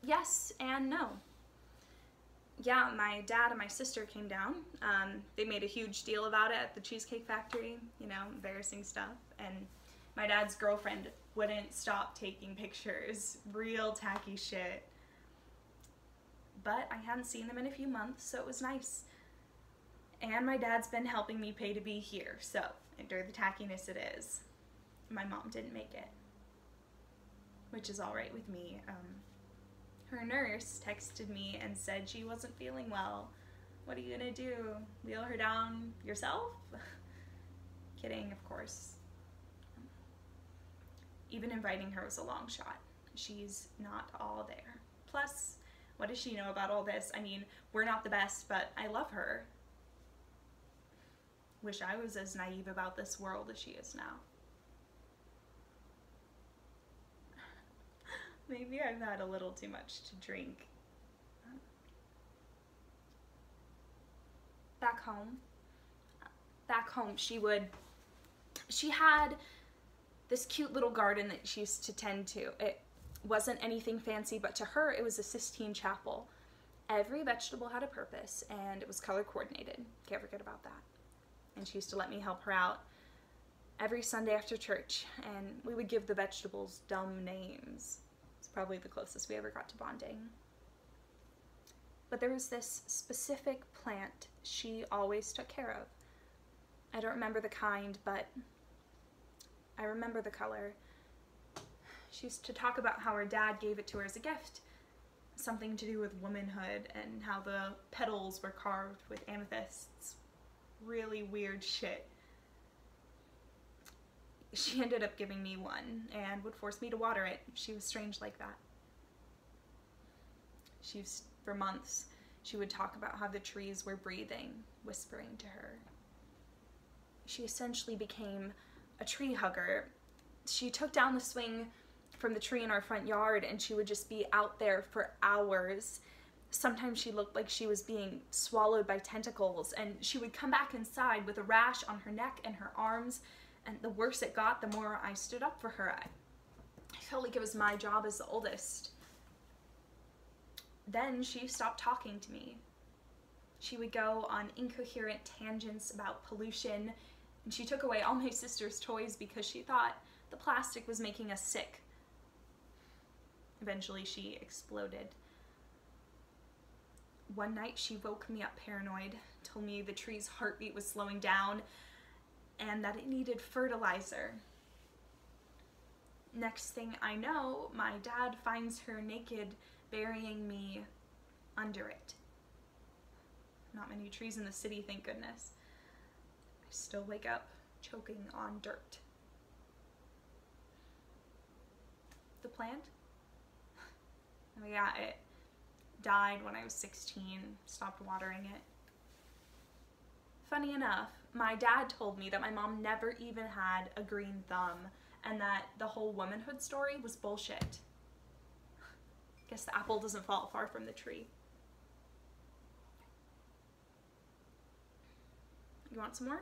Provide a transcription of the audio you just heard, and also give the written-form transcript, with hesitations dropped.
Yes and no. Yeah, my dad and my sister came down. They made a huge deal about it at the Cheesecake Factory, you know, embarrassing stuff. And my dad's girlfriend wouldn't stop taking pictures. Real tacky shit. But I hadn't seen them in a few months, so it was nice. And my dad's been helping me pay to be here, so endure the tackiness it is. My mom didn't make it, which is alright with me. Her nurse texted me and said she wasn't feeling well. What are you gonna do? Wheel her down yourself? Kidding, of course. Even inviting her was a long shot. She's not all there. Plus, what does she know about all this? I mean, we're not the best, but I love her. Wish I was as naive about this world as she is now. Maybe I've had a little too much to drink. Back home, she had this cute little garden that she used to tend to. It wasn't anything fancy, but to her, it was a Sistine Chapel. Every vegetable had a purpose, and it was color coordinated. Can't forget about that. And she used to let me help her out every Sunday after church, and we would give the vegetables dumb names. It's probably the closest we ever got to bonding. But there was this specific plant she always took care of. I don't remember the kind, but I remember the color. She used to talk about how her dad gave it to her as a gift, something to do with womanhood, and how the petals were carved with amethysts. Really weird shit. She ended up giving me one and would force me to water it. She was strange like that. For months, she would talk about how the trees were breathing, whispering to her. She essentially became a tree hugger. She took down the swing from the tree in our front yard, and she would just be out there for hours. Sometimes she looked like she was being swallowed by tentacles, and she would come back inside with a rash on her neck and her arms, and the worse it got, the more I stood up for her. I felt like it was my job as the oldest. Then she stopped talking to me. She would go on incoherent tangents about pollution, and she took away all my sister's toys because she thought the plastic was making us sick. Eventually she exploded. One night she woke me up paranoid, told me the tree's heartbeat was slowing down and that it needed fertilizer. Next thing I know, my dad finds her naked, burying me under it. Not many trees in the city, thank goodness. I still wake up choking on dirt. The plant? Oh yeah, it died when I was 16, stopped watering it. Funny enough, my dad told me that my mom never even had a green thumb and that the whole womanhood story was bullshit. Guess the apple doesn't fall far from the tree. You want some more?